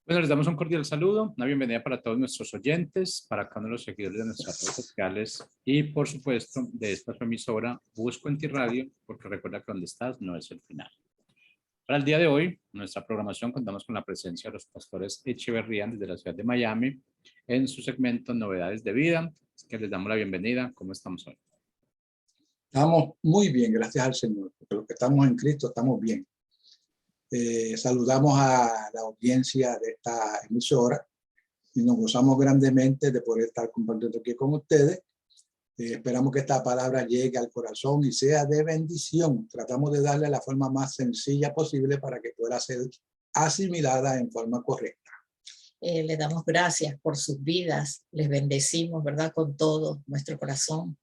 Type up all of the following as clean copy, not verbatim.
Bueno, les damos un cordial saludo, una bienvenida para todos nuestros oyentes, para cada uno de los seguidores de nuestras redes sociales y, por supuesto, de esta su emisora Busco en Ti Radio, porque recuerda que donde estás no es el final. Para el día de hoy, en nuestra programación contamos con la presencia de los pastores Echeverría desde la ciudad de Miami en su segmento Novedades de Vida. Así que les damos la bienvenida. ¿Cómo estamos hoy? Estamos muy bien, gracias al Señor, porque los que estamos en Cristo estamos bien. Saludamos a la audiencia de esta emisora y nos gozamos grandemente de poder estar compartiendo aquí con ustedes. Esperamos que esta palabra llegue al corazón y sea de bendición. Tratamos de darle la forma más sencilla posible para que pueda ser asimilada en forma correcta. Le damos gracias por sus vidas, les bendecimos, ¿verdad? Con todo nuestro corazón.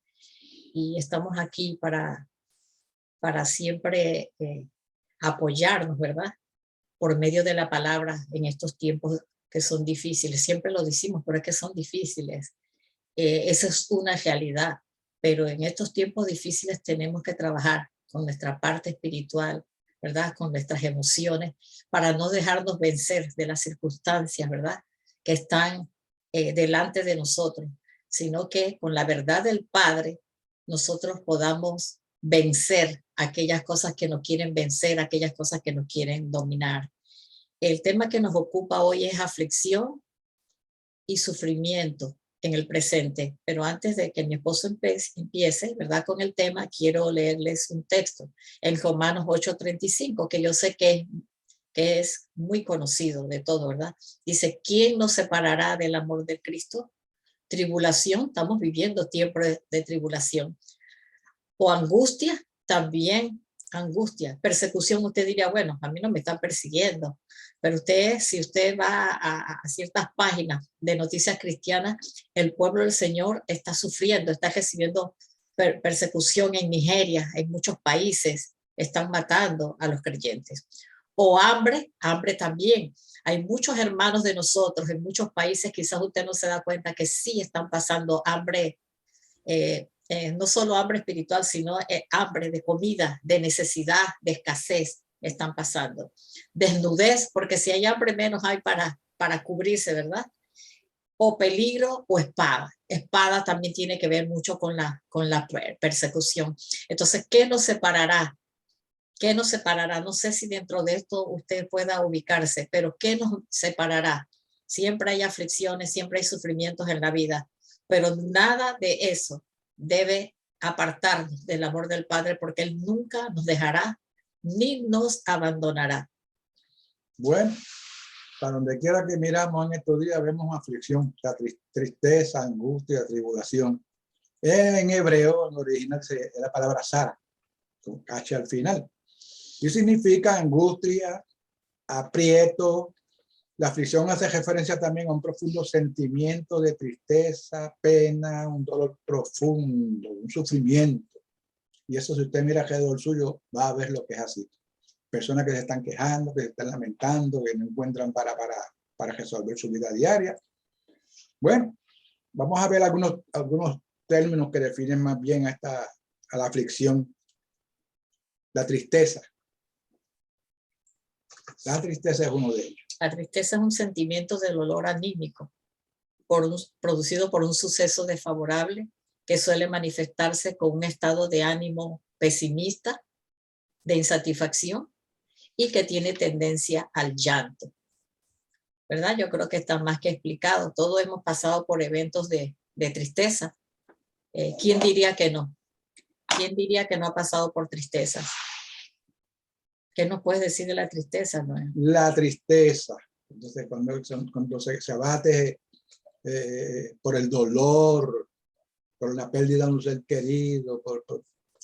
Y estamos aquí para siempre apoyarnos, ¿verdad? Por medio de la palabra en estos tiempos que son difíciles. Siempre lo decimos, pero es que son difíciles. Esa es una realidad. Pero en estos tiempos difíciles tenemos que trabajar con nuestra parte espiritual, ¿verdad? Con nuestras emociones, para no dejarnos vencer de las circunstancias, ¿verdad? Que están delante de nosotros, sino que con la verdad del Padre nosotros podamos vencer aquellas cosas que nos quieren vencer, aquellas cosas que nos quieren dominar. El tema que nos ocupa hoy es aflicción y sufrimiento en el presente. Pero antes de que mi esposo empiece, ¿verdad? Con el tema, quiero leerles un texto en Romanos 8:35, que yo sé que es muy conocido de todo, ¿verdad? Dice, ¿quién nos separará del amor de Cristo? Tribulación, estamos viviendo tiempo de tribulación. O angustia, también angustia. Persecución, usted diría, bueno, a mí no me están persiguiendo, pero si usted va a ciertas páginas de noticias cristianas, el pueblo del Señor está sufriendo, está recibiendo persecución en Nigeria, en muchos países, están matando a los creyentes. O hambre también. Hay muchos hermanos de nosotros en muchos países, quizás usted no se da cuenta que sí están pasando hambre, no solo hambre espiritual, sino hambre de comida, de necesidad, de escasez están pasando. Desnudez, porque si hay hambre menos hay para cubrirse, ¿verdad? O peligro o espada. Espada también tiene que ver mucho con la persecución. Entonces, ¿qué nos separará? ¿Qué nos separará? No sé si dentro de esto usted pueda ubicarse, pero ¿qué nos separará? Siempre hay aflicciones, siempre hay sufrimientos en la vida, pero nada de eso debe apartarnos del amor del Padre, porque Él nunca nos dejará ni nos abandonará. Bueno, para donde quiera que miramos en estos días vemos aflicción, tristeza, angustia, tribulación. En hebreo, en original, es la palabra Sara, con H al final. Y significa angustia, aprieto. La aflicción hace referencia también a un profundo sentimiento de tristeza, pena, un dolor profundo, un sufrimiento. Y eso, si usted mira alrededor suyo, va a ver lo que es así. Personas que se están quejando, que se están lamentando, que no encuentran para resolver su vida diaria. Bueno, vamos a ver algunos términos que definen más bien a la aflicción. La tristeza. La tristeza es uno de ellos. La tristeza es un sentimiento de dolor anímico producido por un suceso desfavorable que suele manifestarse con un estado de ánimo pesimista, de insatisfacción y que tiene tendencia al llanto. ¿Verdad? Yo creo que está más que explicado. Todos hemos pasado por eventos de tristeza. ¿Quién diría que no? ¿Quién diría que no ha pasado por tristeza? ¿Qué nos puedes decir de la tristeza, Noé? La tristeza. Entonces, cuando se abate por el dolor, por la pérdida de un ser querido, por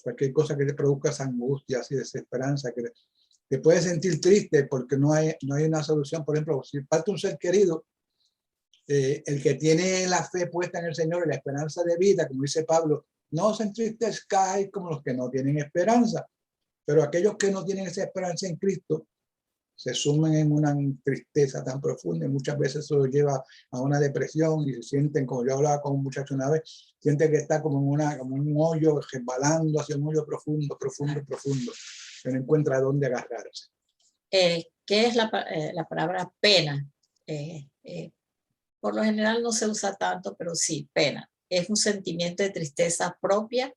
cualquier cosa que le produzca esa angustia y desesperanza, que te puede sentir triste porque no hay una solución. Por ejemplo, si parte un ser querido, el que tiene la fe puesta en el Señor y la esperanza de vida, como dice Pablo, no se entristezcáis como los que no tienen esperanza. Pero aquellos que no tienen esa esperanza en Cristo se sumen en una tristeza tan profunda y muchas veces eso los lleva a una depresión y se sienten, como yo hablaba con un muchacho una vez, sienten que está como un hoyo, resbalando hacia un hoyo profundo, que no encuentra dónde agarrarse. ¿Qué es la palabra pena? Por lo general no se usa tanto, pero sí, pena. Es un sentimiento de tristeza propia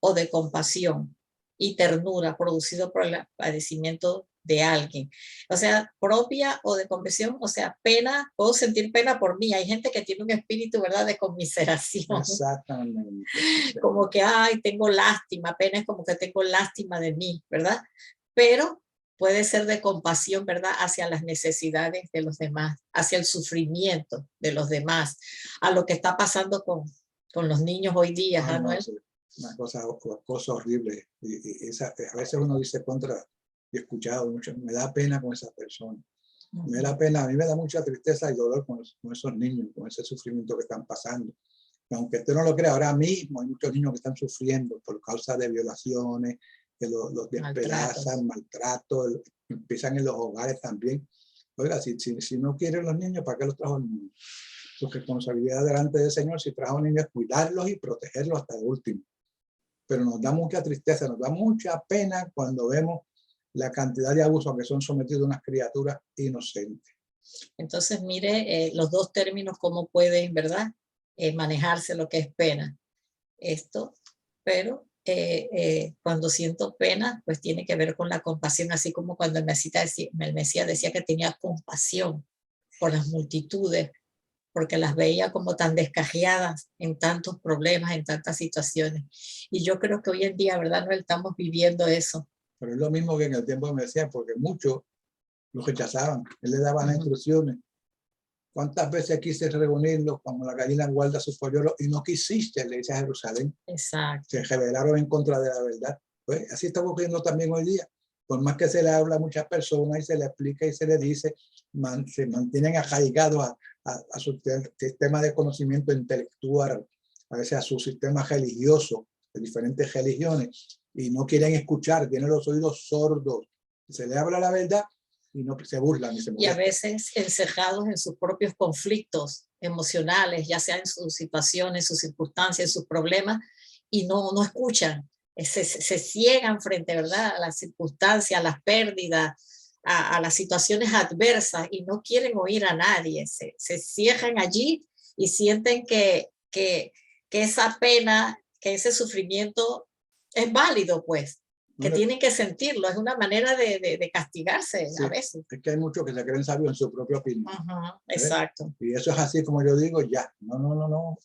o de compasión y ternura producido por el padecimiento de alguien. O sea, propia o de compasión, o sea, pena, puedo sentir pena por mí. Hay gente que tiene un espíritu, ¿verdad?, de conmiseración. Exactamente. Como que, ay, tengo lástima, pena es como que tengo lástima de mí, ¿verdad? Pero puede ser de compasión, ¿verdad?, hacia las necesidades de los demás, hacia el sufrimiento de los demás, a lo que está pasando con los niños hoy día, Ay, Anuel. no, una cosa horrible. A veces uno dice contra, y he escuchado mucho, me da pena con esa persona. Me da pena, a mí me da mucha tristeza y dolor con esos niños, con ese sufrimiento que están pasando. Y aunque usted no lo crea, ahora mismo hay muchos niños que están sufriendo por causa de violaciones, que los despedazan, maltrato, empiezan en los hogares también. Oiga, si no quieren los niños, ¿para qué los trajo el mundo? Su responsabilidad delante del Señor, si trajo niños, es cuidarlos y protegerlos hasta el último. Pero nos da mucha tristeza, nos da mucha pena cuando vemos la cantidad de abusos a que son sometidos unas criaturas inocentes. Entonces, mire los dos términos, cómo pueden, ¿verdad?, manejarse lo que es pena. Esto, pero cuando siento pena, pues tiene que ver con la compasión, así como cuando el Mesías decía que tenía compasión por las multitudes, porque las veía como tan descajeadas en tantos problemas, en tantas situaciones. Y yo creo que hoy en día, ¿verdad?, no estamos viviendo eso. Pero es lo mismo que en el tiempo de Mesías, porque muchos los rechazaban. Él le daba las instrucciones. ¿Cuántas veces quise reunirlos como la gallina guarda sus polluelos y no quisiste, le dice a Jerusalén? Exacto. Se rebelaron en contra de la verdad. Pues así está ocurriendo también hoy día. Por más que se le habla a muchas personas y se le explica y se le dice, se mantienen arraigados a su sistema de conocimiento intelectual, a veces a su sistema religioso de diferentes religiones, y no quieren escuchar, tienen los oídos sordos. Se le habla la verdad y no se burlan. Y a veces encerrados en sus propios conflictos emocionales, ya sea en sus situaciones, sus circunstancias, sus problemas, y no escuchan. Se ciegan frente, ¿verdad?, a las circunstancias, a las pérdidas, a las situaciones adversas, y no quieren oír a nadie. Se cierran allí y sienten que esa pena, que ese sufrimiento es válido, pues, que tienen que sentirlo. Es una manera de castigarse, sí, a veces. Es que hay muchos que se creen sabios en su propia opinión. Exacto. Y eso es así como yo digo, ya. No.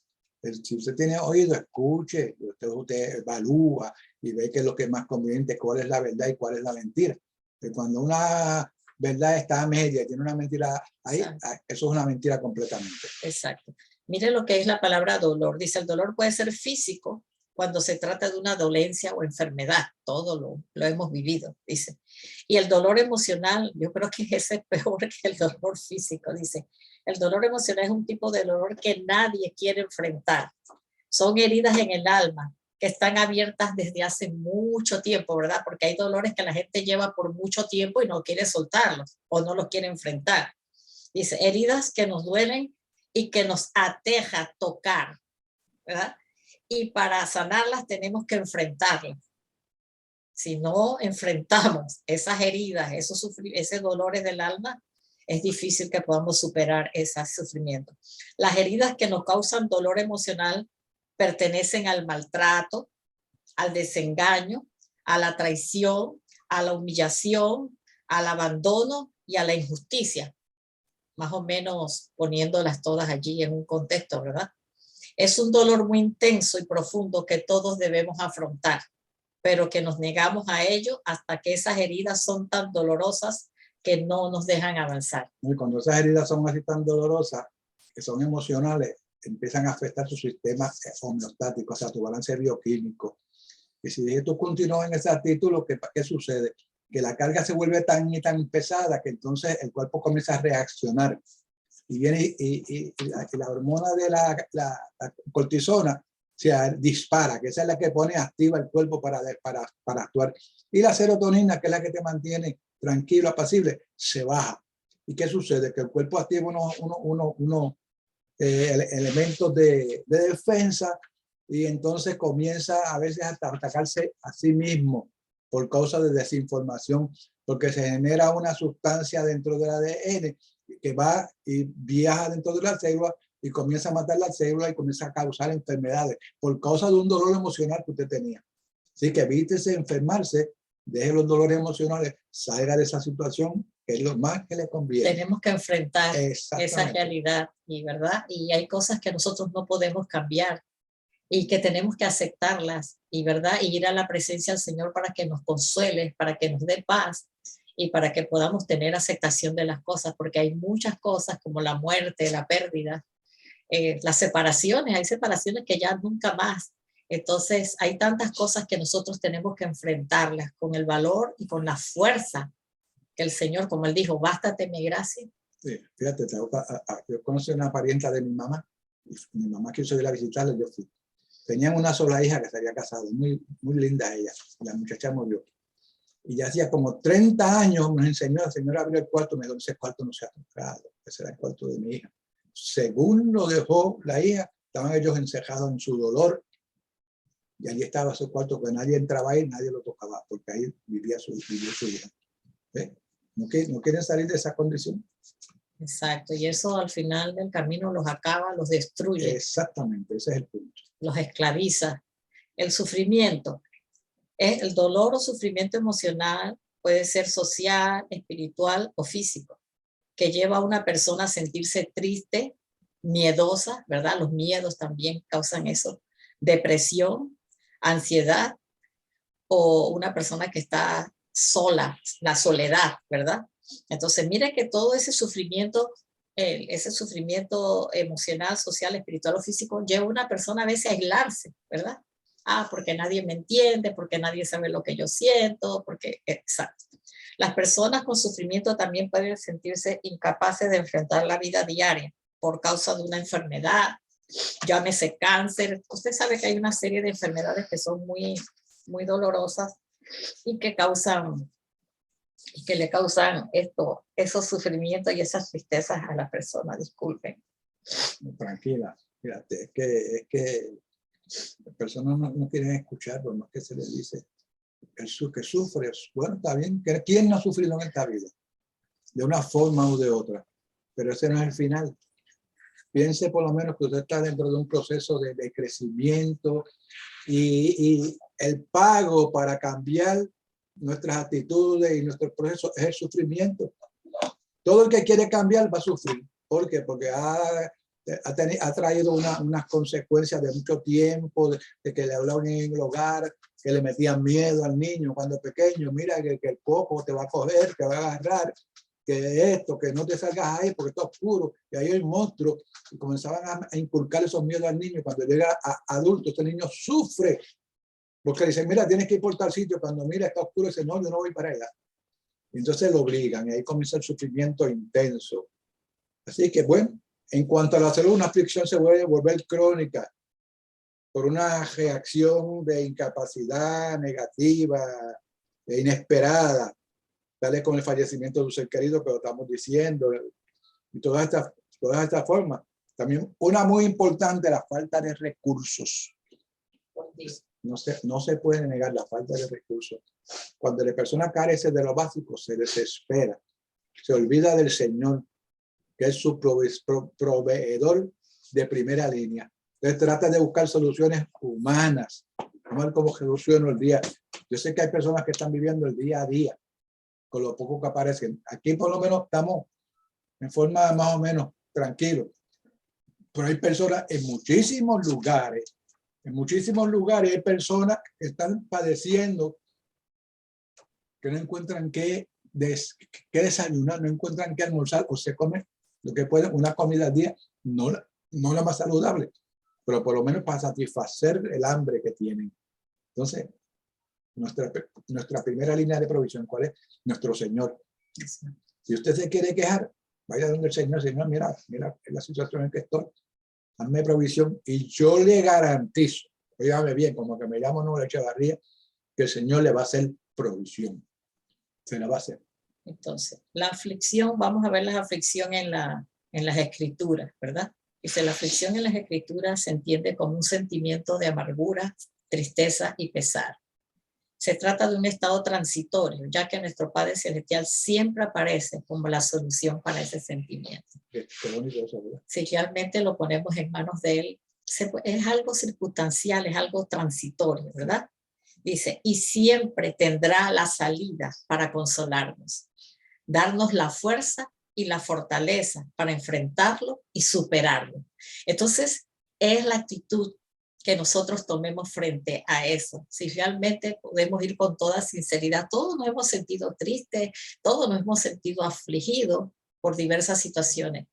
Si usted tiene oído, escuche, usted evalúa y ve qué es lo que es más conveniente, cuál es la verdad y cuál es la mentira. Que cuando una verdad está a media y tiene una mentira ahí, eso es una mentira completamente. Exacto. Mire lo que es la palabra dolor. Dice, el dolor puede ser físico cuando se trata de una dolencia o enfermedad. Todo lo hemos vivido, dice. Y el dolor emocional, yo creo que ese es peor que el dolor físico, dice. El dolor emocional es un tipo de dolor que nadie quiere enfrentar. Son heridas en el alma que están abiertas desde hace mucho tiempo, ¿verdad? Porque hay dolores que la gente lleva por mucho tiempo y no quiere soltarlos o no los quiere enfrentar. Dice, heridas que nos duelen y que nos ateja tocar, ¿verdad? Y para sanarlas tenemos que enfrentarlas. Si no enfrentamos esas heridas, esos dolores del alma, es difícil que podamos superar ese sufrimiento. Las heridas que nos causan dolor emocional pertenecen al maltrato, al desengaño, a la traición, a la humillación, al abandono y a la injusticia. Más o menos poniéndolas todas allí en un contexto, ¿verdad? Es un dolor muy intenso y profundo que todos debemos afrontar, pero que nos negamos a ello hasta que esas heridas son tan dolorosas que no nos dejan avanzar. Y cuando esas heridas son así tan dolorosas, que son emocionales, empiezan a afectar tu sistema homeostático, o sea, tu balance bioquímico. Y si tú continúas en esa actitud, ¿qué sucede? Que la carga se vuelve tan y tan pesada que entonces el cuerpo comienza a reaccionar. Y viene y la hormona de la cortisona se dispara, que esa es la que pone activa el cuerpo para actuar. Y la serotonina, que es la que te mantiene tranquilo, apacible, se baja. ¿Y qué sucede? Que el cuerpo activa unos elementos de defensa y entonces comienza a veces hasta atacarse a sí mismo. por causa de desinformación, porque se genera una sustancia dentro del ADN que va y viaja dentro de la célula y comienza a matar la célula y comienza a causar enfermedades por causa de un dolor emocional que usted tenía. Así que evítese enfermarse, deje los dolores emocionales, salga de esa situación, que es lo más que le conviene. Tenemos que enfrentar esa realidad, y ¿verdad? Y hay cosas que nosotros no podemos cambiar y que tenemos que aceptarlas, y ¿verdad? Y ir a la presencia del Señor para que nos consuele, para que nos dé paz y para que podamos tener aceptación de las cosas, porque hay muchas cosas como la muerte, la pérdida, las separaciones, hay separaciones que ya nunca más. Entonces hay tantas cosas que nosotros tenemos que enfrentarlas con el valor y con la fuerza que el Señor, como Él dijo, bástate mi gracia. Sí, fíjate, yo conocí a una parienta de mi mamá, y mi mamá quiso ir a visitarla, yo fui. Tenían una sola hija que se había casado, muy, muy linda ella, la muchacha murió. Y ya hacía como 30 años nos enseñó, el Señor abrió el cuarto, me dijo, ese cuarto no se ha tocado, ese era el cuarto de mi hija. Según lo dejó la hija, estaban ellos encerrados en su dolor, y allí estaba su cuarto, que nadie entraba ahí, nadie lo tocaba, porque ahí vivió su hija. ¿Ves? No quieren salir de esa condición. Exacto, y eso al final del camino los acaba, los destruye. Exactamente, ese es el punto. Los esclaviza. El sufrimiento, el dolor o sufrimiento emocional puede ser social, espiritual o físico, que lleva a una persona a sentirse triste, miedosa, ¿verdad? Los miedos también causan eso, depresión, ansiedad, o una persona que está sola, la soledad, ¿verdad? Entonces, mire que todo ese sufrimiento emocional, social, espiritual o físico lleva a una persona a veces a aislarse, ¿verdad? Porque nadie me entiende, porque nadie sabe lo que yo siento, porque, exacto. Las personas con sufrimiento también pueden sentirse incapaces de enfrentar la vida diaria por causa de una enfermedad, llámese cáncer. Usted sabe que hay una serie de enfermedades que son muy, muy dolorosas y que le causan esos sufrimientos y esas tristezas a la persona. Disculpen. Tranquila, fíjate, es que las personas no quieren escuchar por más que se les dice. El que sufre, bueno, está bien. ¿Quién no ha sufrido en esta vida? De una forma u de otra. Pero ese no es el final. Piense por lo menos que usted está dentro de un proceso de crecimiento y el pago para cambiar nuestras actitudes y nuestro proceso es el sufrimiento. Todo el que quiere cambiar va a sufrir. ¿Por qué? Porque ha traído unas consecuencias de mucho tiempo, de que le hablaban en el hogar, que le metían miedo al niño cuando pequeño. Mira que el coco te va a coger, te va a agarrar, que esto, que no te salgas ahí porque está oscuro, y ahí hay monstruos. Y comenzaban a inculcar esos miedos al niño. Cuando llega a adulto, este niño sufre. Porque dicen, mira, tienes que ir por tal sitio. Cuando mira, está oscuro, dice, no, yo no voy para allá. Y entonces lo obligan, y ahí comienza el sufrimiento intenso. Así que, bueno, en cuanto a la salud, una aflicción se puede volver crónica por una reacción de incapacidad negativa e inesperada, tal como el fallecimiento de un ser querido, pero estamos diciendo, y todas estas formas. También una muy importante, la falta de recursos. No se puede negar la falta de recursos. Cuando la persona carece de lo básico, se desespera, se olvida del Señor, que es su proveedor de primera línea. Entonces trata de buscar soluciones humanas, como soluciono el día. Yo sé que hay personas que están viviendo el día a día, con lo poco que aparecen. Aquí por lo menos estamos en forma más o menos tranquilos. Pero hay personas en muchísimos lugares hay personas que están padeciendo, que no encuentran qué desayunar, no encuentran qué almorzar, o se comen lo que pueden, una comida al día, no la más saludable, pero por lo menos para satisfacer el hambre que tienen. Entonces, nuestra primera línea de provisión, ¿cuál es? Nuestro Señor. Si usted se quiere quejar, vaya donde el Señor, mira la situación en que estoy, hazme provisión y yo le garantizo, oígame bien, como que me llamo Noel Echevarría, que el Señor le va a hacer provisión. Se la va a hacer. Entonces, la aflicción, vamos a ver la aflicción en las escrituras, ¿verdad? Dice, la aflicción en las escrituras se entiende como un sentimiento de amargura, tristeza y pesar. Se trata de un estado transitorio, ya que nuestro Padre Celestial siempre aparece como la solución para ese sentimiento. Qué bonito eso, ¿verdad? Si realmente lo ponemos en manos de Él, es algo circunstancial, es algo transitorio, ¿verdad? Dice, y siempre tendrá la salida para consolarnos, darnos la fuerza y la fortaleza para enfrentarlo y superarlo. Entonces, es la actitud que nosotros tomemos frente a eso. Si realmente podemos ir con toda sinceridad, todos nos hemos sentido tristes, todos nos hemos sentido afligidos por diversas situaciones,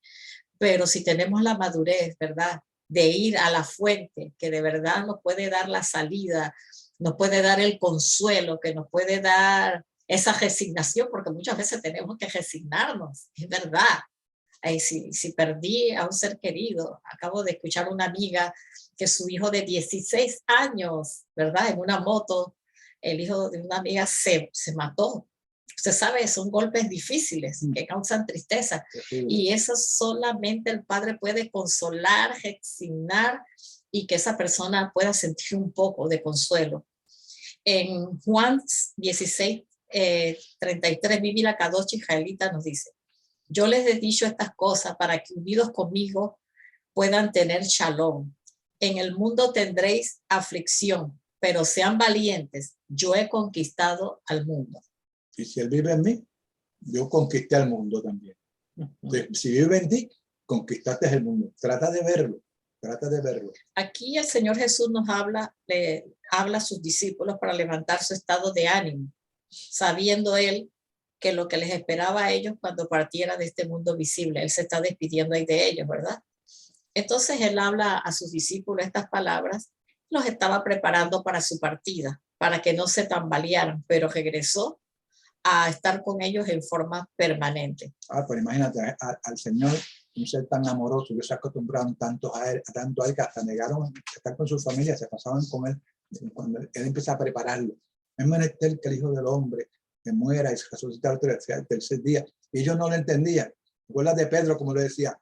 pero si tenemos la madurez, ¿verdad?, de ir a la fuente que de verdad nos puede dar la salida, nos puede dar el consuelo, que nos puede dar esa resignación, porque muchas veces tenemos que resignarnos, es verdad. Si perdí a un ser querido, acabo de escuchar una amiga que su hijo de 16 años, ¿verdad?, en una moto, el hijo de una amiga se mató. Usted sabe, son golpes difíciles que causan tristeza. Y eso solamente el Padre puede consolar, resignar y que esa persona pueda sentir un poco de consuelo. En Juan 16, 33, Bibi la Kadosh israelita nos dice, yo les he dicho estas cosas para que unidos conmigo puedan tener shalom. En el mundo tendréis aflicción, pero sean valientes. Yo he conquistado al mundo. Y si Él vive en mí, yo conquisté al mundo también. Entonces, si vive en ti, conquistaste el mundo. Trata de verlo, trata de verlo. Aquí el Señor Jesús nos habla a sus discípulos para levantar su estado de ánimo, sabiendo Él que lo que les esperaba a ellos cuando partiera de este mundo visible. Él se está despidiendo ahí de ellos, ¿verdad? Entonces Él habla a sus discípulos estas palabras, los estaba preparando para su partida, para que no se tambalearan, pero regresó a estar con ellos en forma permanente. Pero imagínate, al Señor, un ser tan amoroso, ellos se acostumbraron tanto a él que hasta negaron estar con su familia, se pasaban con él cuando él empieza a prepararlo. Es menester que el Hijo del Hombre que muera y se resucita el tercer día. Y ellos no lo entendían. Recuerda de Pedro, como le decía,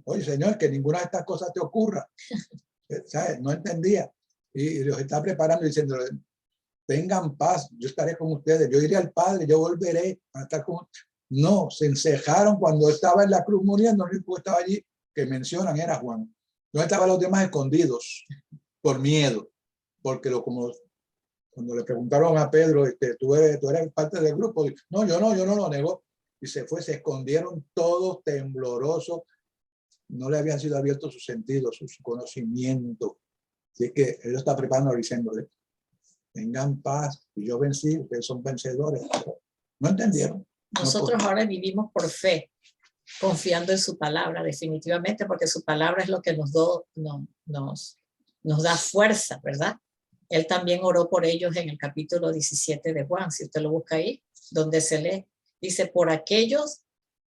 oye, Señor, que ninguna de estas cosas te ocurra. ¿Sabes? No entendía. Y los está preparando diciendo, tengan paz, yo estaré con ustedes, yo iré al Padre, yo volveré a estar con ustedes. No, se encejaron cuando estaba en la cruz muriendo, el único que estaba allí, que mencionan, era Juan. No estaban los demás escondidos por miedo, porque como cuando le preguntaron a Pedro, tú eres parte del grupo, no, yo no lo negó, y se fue, se escondieron todos temblorosos, no le habían sido abiertos sus sentidos, su conocimiento. Así que él lo está preparando diciéndole, tengan paz, y yo vencí, ustedes son vencedores. Pero no entendieron. Nosotros ahora vivimos por fe, confiando en su palabra, definitivamente, porque su palabra es lo que nos da fuerza, ¿verdad? Él también oró por ellos en el capítulo 17 de Juan, si usted lo busca ahí, donde se lee, dice, por aquellos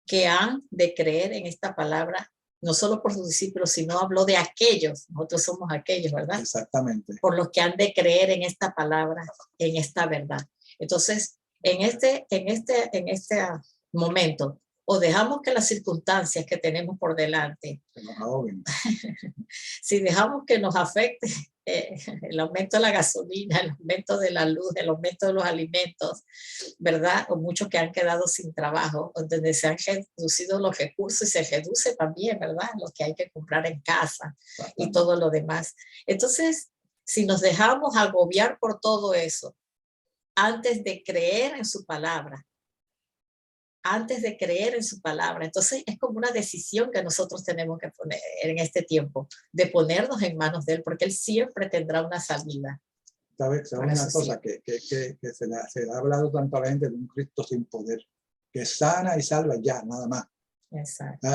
que han de creer en esta palabra, no solo por sus discípulos, sino habló de aquellos, nosotros somos aquellos, ¿verdad? Exactamente. Por los que han de creer en esta palabra, en esta verdad. Entonces, en este momento, o dejamos que las circunstancias que tenemos por delante, si dejamos que nos afecte el aumento de la gasolina, el aumento de la luz, el aumento de los alimentos, ¿verdad? O muchos que han quedado sin trabajo, donde se han reducido los recursos y se reduce también, ¿verdad? Lo que hay que comprar en casa y todo lo demás. Entonces, si nos dejamos agobiar por todo eso, antes de creer en su palabra, entonces es como una decisión que nosotros tenemos que poner en este tiempo, de ponernos en manos de Él, porque Él siempre tendrá una salida. ¿Sabes una cosa que se le ha hablado tanto a la gente de un Cristo sin poder, que sana y salva ya, nada más? Exacto.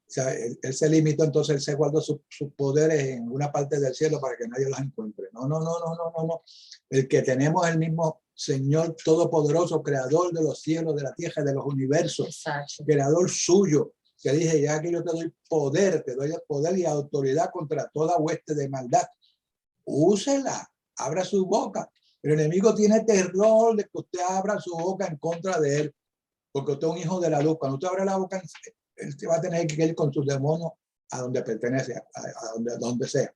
O sea, él se limitó, entonces él se guardó sus poderes en una parte del cielo para que nadie los encuentre. No. El que tenemos es el mismo Señor Todopoderoso, creador de los cielos, de la tierra, de los universos. Exacto. Creador suyo, que dije, ya que yo te doy poder y autoridad contra toda hueste de maldad. Úsela, abra su boca. El enemigo tiene terror de que usted abra su boca en contra de él, porque usted es un hijo de la luz. Cuando usted abre la boca, él va a tener que ir con sus demonios a donde pertenece, a donde sea.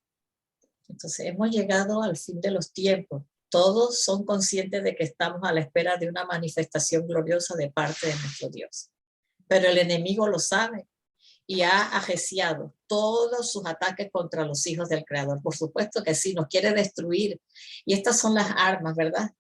Entonces hemos llegado al fin de los tiempos Todos son conscientes de que estamos a la espera de una manifestación gloriosa de parte de nuestro Dios. Pero el enemigo lo sabe y ha arreciado todos sus ataques contra los hijos del Creador. Por supuesto que sí, nos quiere destruir. Y estas son las armas, ¿verdad?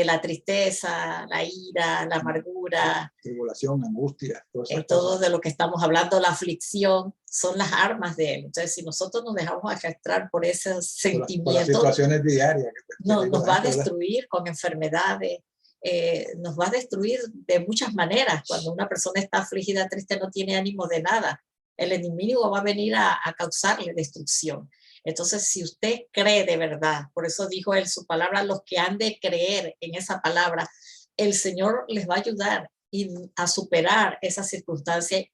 La tristeza, la ira, la amargura, tribulación, angustia, todo de lo que estamos hablando, la aflicción, son las armas de él. Entonces, si nosotros nos dejamos arrastrar por esos sentimientos, por las situaciones diarias, nos va a destruir con enfermedades, nos va a destruir de muchas maneras. Cuando una persona está afligida, triste, no tiene ánimo de nada, el enemigo va a venir a causarle destrucción. Entonces, si usted cree de verdad, por eso dijo él su palabra, los que han de creer en esa palabra, el Señor les va a ayudar a superar esas circunstancias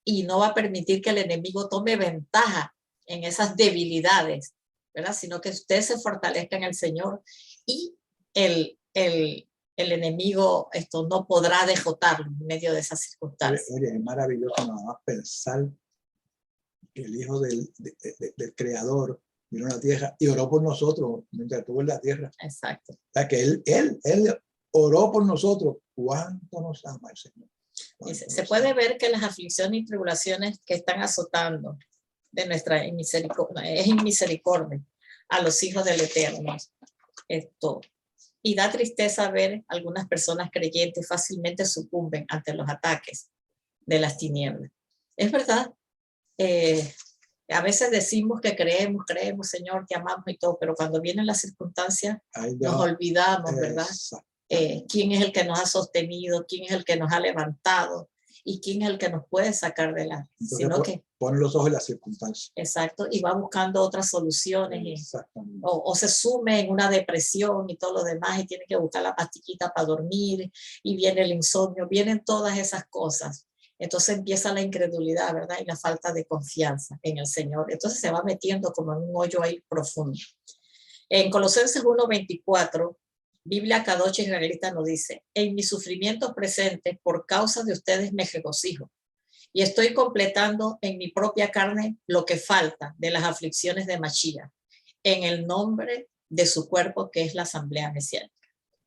y no va a permitir que el enemigo tome ventaja en esas debilidades, ¿verdad? Sino que usted se fortalezca en el Señor y el enemigo no podrá derrotarlo en medio de esas circunstancias. Oye, es maravilloso nada más pensar que el Hijo del Creador vino a la tierra y oró por nosotros mientras estuvo en la tierra. Exacto. O sea, que él oró por nosotros. ¿Cuánto nos ama el Señor? Se puede ver que las aflicciones y tribulaciones que están azotando de nuestra misericordia, es misericordia a los hijos del Eterno. Y da tristeza ver algunas personas creyentes fácilmente sucumben ante los ataques de las tinieblas. Es verdad. A veces decimos que creemos, Señor, te amamos y todo, pero cuando vienen las circunstancias nos olvidamos, ¿verdad? ¿Quién es el que nos ha sostenido? ¿Quién es el que nos ha levantado? ¿Y quién es el que nos puede sacar de la? Sino que pone los ojos en las circunstancias. Exacto, y va buscando otras soluciones. O se sume en una depresión y todo lo demás y tiene que buscar la pastillita para dormir y viene el insomnio, vienen todas esas cosas. Entonces empieza la incredulidad, ¿verdad? Y la falta de confianza en el Señor. Entonces se va metiendo como en un hoyo ahí profundo. En Colosenses 1:24, Biblia Kadosh israelita nos dice: en mis sufrimientos presentes, por causa de ustedes me regocijo. Y estoy completando en mi propia carne lo que falta de las aflicciones de Mashiach, en el nombre de su cuerpo, que es la asamblea mesiánica.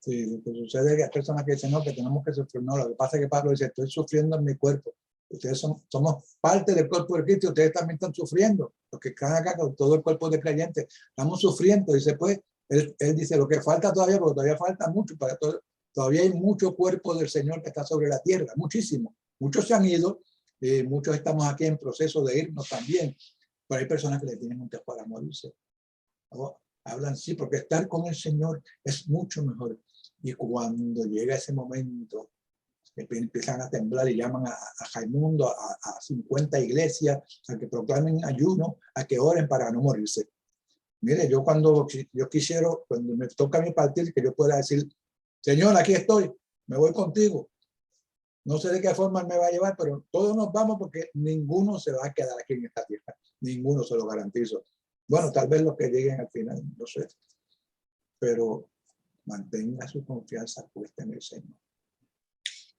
Sí, lo que sucede es que hay personas que dicen, no, que tenemos que sufrir. No, lo que pasa es que Pablo dice, estoy sufriendo en mi cuerpo. Ustedes somos parte del cuerpo de Cristo, ustedes también están sufriendo. Los que están acá con todo el cuerpo de creyentes, estamos sufriendo. Dice, pues, él dice, lo que falta todavía, porque todavía falta mucho, todavía hay mucho cuerpo del Señor que está sobre la tierra, muchísimo. Muchos se han ido, muchos estamos aquí en proceso de irnos también, pero hay personas que le tienen un tiempo para morirse. Hablan, sí, porque estar con el Señor es mucho mejor. Y cuando llega ese momento, empiezan a temblar y llaman a Raimundo, a 50 iglesias, a que proclamen ayuno, a que oren para no morirse. Mire, yo cuando me toca a mí partir, que yo pueda decir, Señor, aquí estoy, me voy contigo. No sé de qué forma me va a llevar, pero todos nos vamos porque ninguno se va a quedar aquí en esta tierra. Ninguno, se lo garantizo. Bueno, tal vez los que lleguen al final, no sé. Pero mantenga su confianza puesta en el Señor.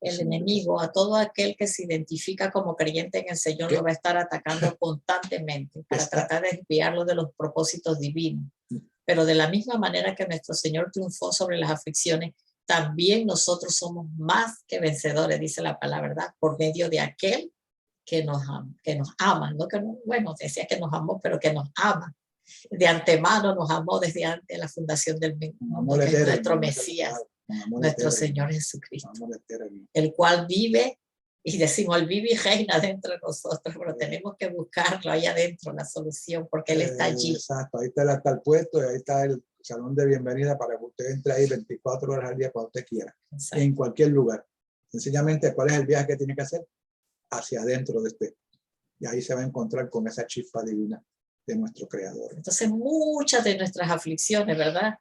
El enemigo, a todo aquel que se identifica como creyente en el Señor, lo va a estar atacando constantemente para tratar de desviarlo de los propósitos divinos. Pero de la misma manera que nuestro Señor triunfó sobre las aflicciones, también nosotros somos más que vencedores, dice la palabra, ¿verdad? Por medio de aquel que nos ama, ¿no? Bueno, decía que nos amó, pero que nos ama. De antemano nos amó desde antes de la fundación del mundo, que es nuestro Mesías, nuestro Señor Jesucristo, el cual vive, y decimos, él vive y reina dentro de nosotros, pero tenemos que buscarlo ahí adentro, la solución, porque él está allí. Exacto, ahí está el puesto y ahí está el salón de bienvenida para que usted entre ahí 24 horas al día cuando usted quiera, en cualquier lugar. Sencillamente, ¿cuál es el viaje que tiene que hacer? Hacia adentro de usted. Y ahí se va a encontrar con esa chispa divina de nuestro Creador. Entonces, muchas de nuestras aflicciones, ¿verdad?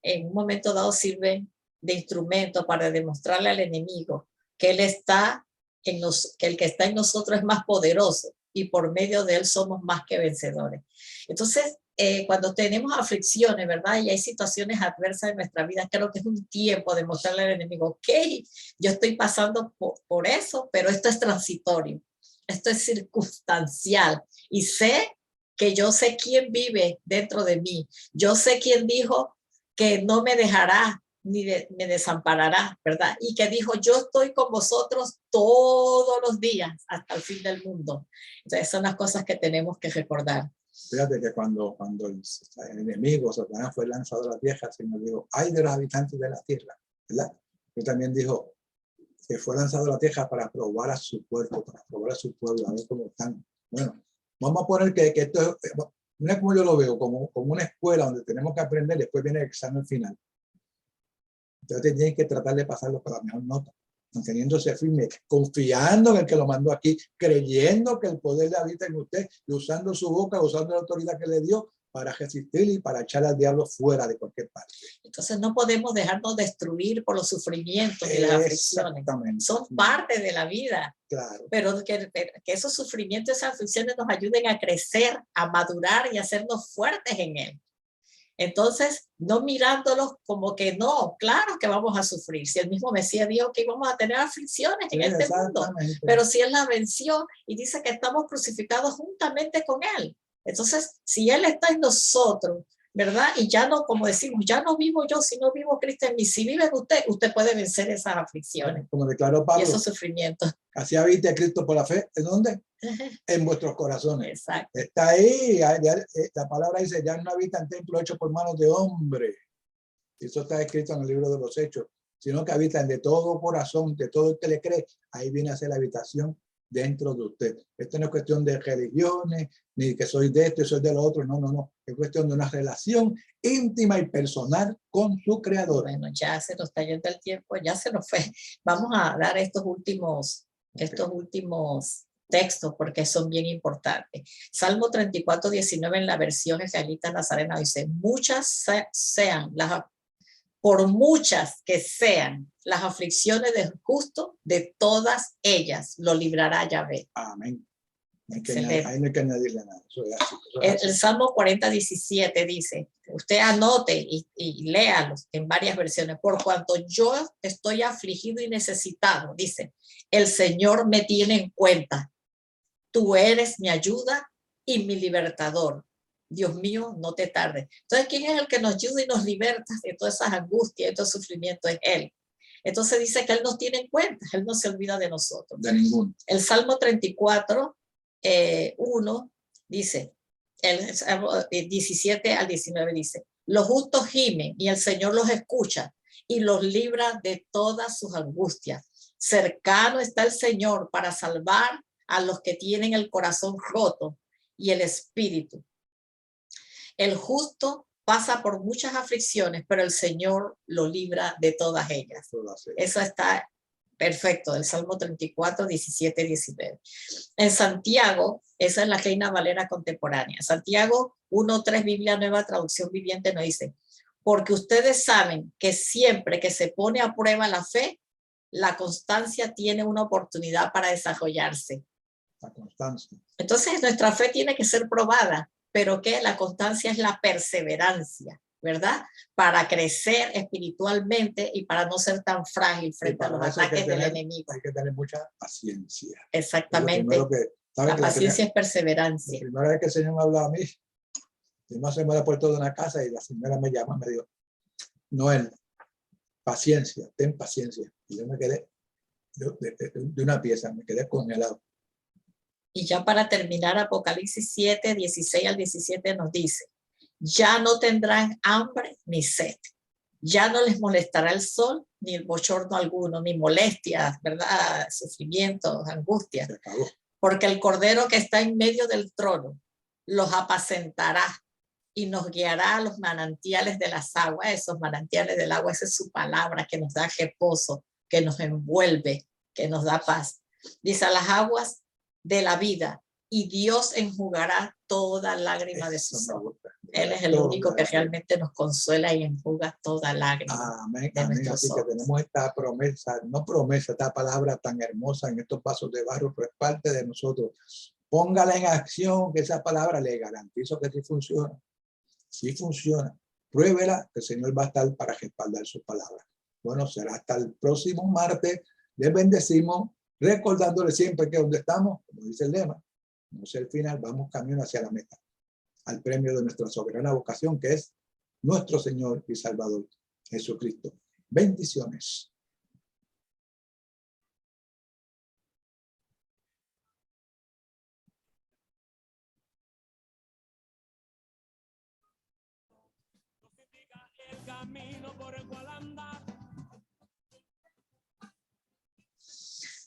En un momento dado sirven de instrumento para demostrarle al enemigo que él está en que el que está en nosotros es más poderoso y por medio de él somos más que vencedores. Entonces, cuando tenemos aflicciones, ¿verdad? Y hay situaciones adversas en nuestra vida, creo que es un tiempo de mostrarle al enemigo, ok, yo estoy pasando por eso, pero esto es transitorio, esto es circunstancial y sé que yo sé quién vive dentro de mí. Yo sé quién dijo que no me dejará ni me desamparará, ¿verdad? Y que dijo, yo estoy con vosotros todos los días hasta el fin del mundo. Entonces son las cosas que tenemos que recordar. Fíjate que cuando el enemigo, Satanás, fue lanzado a la tierra, el Señor dijo, ay de los habitantes de la tierra, ¿verdad? Él también dijo que fue lanzado a la tierra para probar a su cuerpo, para probar a su pueblo, a ver cómo están. Bueno, vamos a poner que esto es, no es como yo lo veo, como una escuela donde tenemos que aprender, después viene el examen final. Entonces tienen que tratar de pasarlo con la mejor nota, manteniéndose firme, confiando en el que lo mandó aquí, creyendo que el poder le habita en usted y usando su boca, usando la autoridad que le dio para resistir y para echar al diablo fuera de cualquier parte. Entonces no podemos dejarnos destruir por los sufrimientos y las aflicciones. Son parte de la vida. Claro. Pero que esos sufrimientos, esas aflicciones nos ayuden a crecer, a madurar y a hacernos fuertes en él. Entonces, no mirándolos como que no, claro que vamos a sufrir. Si el mismo Mesías dijo que íbamos a tener aflicciones en este mundo, pero si él la venció y dice que estamos crucificados juntamente con él. Entonces, si él está en nosotros, ¿verdad? Y ya no, como decimos, ya no vivo yo, sino vivo Cristo en mí. Si vive en usted, usted puede vencer esas aflicciones. Como declaró Pablo, y esos sufrimientos. Así habite a Cristo por la fe. ¿En dónde? En vuestros corazones. Exacto. Está ahí. La palabra dice, ya no habita en templo hecho por manos de hombre. Eso está escrito en el libro de los Hechos. Sino que habitan de todo corazón, de todo el que le cree. Ahí viene a ser la habitación dentro de usted. Esto no es cuestión de religiones, ni que soy de esto y soy de lo otro. No, no, no. Es cuestión de una relación íntima y personal con su creador. Bueno, ya se nos está yendo el tiempo, ya se nos fue. Vamos a dar estos últimos textos porque son bien importantes. Salmo 34, 19 en la versión israelita nazarena dice, por muchas que sean las aflicciones del justo, de todas ellas lo librará Yahvé. Amén. Ahí no hay que añadirle nada. Eso es así, el Salmo 40, 17 dice, usted anote y léalos en varias versiones, por cuanto yo estoy afligido y necesitado, dice, el Señor me tiene en cuenta. Tú eres mi ayuda y mi libertador. Dios mío, no te tardes. Entonces, ¿quién es el que nos ayuda y nos liberta de todas esas angustias, de estos sufrimientos? Es Él. Entonces dice que Él nos tiene en cuenta, Él no se olvida de nosotros. De ninguno. El Salmo 34, 1 dice, el 17 al 19 dice, los justos gimen y el Señor los escucha y los libra de todas sus angustias. Cercano está el Señor para salvar a los que tienen el corazón roto y el espíritu. El justo pasa por muchas aflicciones, pero el Señor lo libra de todas ellas. Eso está perfecto, el Salmo 34, 17, 19. En Santiago, esa es la Reina Valera contemporánea. Santiago 1:3, Biblia Nueva Traducción Viviente, nos dice, porque ustedes saben que siempre que se pone a prueba la fe, la constancia tiene una oportunidad para desarrollarse. La constancia. Entonces, nuestra fe tiene que ser probada, pero que la constancia es la perseverancia, ¿verdad? Para crecer espiritualmente y para no ser tan frágil frente a los ataques del enemigo. Hay que tener mucha paciencia. Exactamente. La paciencia es perseverancia. La primera vez que el Señor me hablaba a mí, yo me asomé a la puerta de una casa y la señora me llama y me dijo, Noel, paciencia, ten paciencia. Y yo me quedé de una pieza, me quedé congelado. Y ya para terminar, Apocalipsis 7, 16 al 17 nos dice, ya no tendrán hambre ni sed, ya no les molestará el sol, ni el bochorno alguno, ni molestias, ¿verdad? Sufrimientos, angustias, porque el Cordero que está en medio del trono los apacentará y nos guiará a los manantiales de las aguas. Esos manantiales del agua, esa es su palabra que nos da reposo, que nos envuelve, que nos da paz. Dice, a las aguas de la vida, y Dios enjugará toda lágrima de sus ojos. Él es el único que realmente nos consuela y enjuga toda lágrima. Amén, de amén. Así que tenemos esta promesa, no promesa, esta palabra tan hermosa en estos vasos de barro, pero es parte de nosotros. Póngala en acción, que esa palabra le garantizo que sí funciona. Sí funciona. Pruébela, que el Señor va a estar para respaldar su palabra. Bueno, será hasta el próximo martes. Les bendecimos, recordándole siempre que donde estamos, como dice el lema, no es el final, vamos camino hacia la meta, al premio de nuestra soberana vocación, que es nuestro Señor y Salvador, Jesucristo. Bendiciones.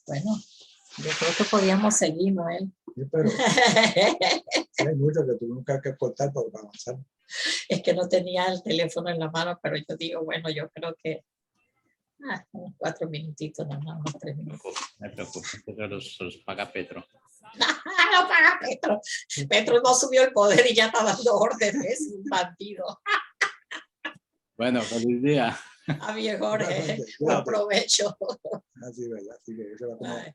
Bueno, yo creo que podíamos seguir, Noel. Sí, pero hay mucho que tuvimos que cortar para avanzar. Es que no tenía el teléfono en la mano, pero yo digo, bueno, yo creo que unos 4 minutitos, no, unos 3 minutos. No me preocupe, se los paga Petro. Lo paga Petro. Petro no subió el poder y ya está dando órdenes, es un bandido. Bueno, feliz día. A mi Jorge, buen provecho. Así, ¿verdad? Así que eso va como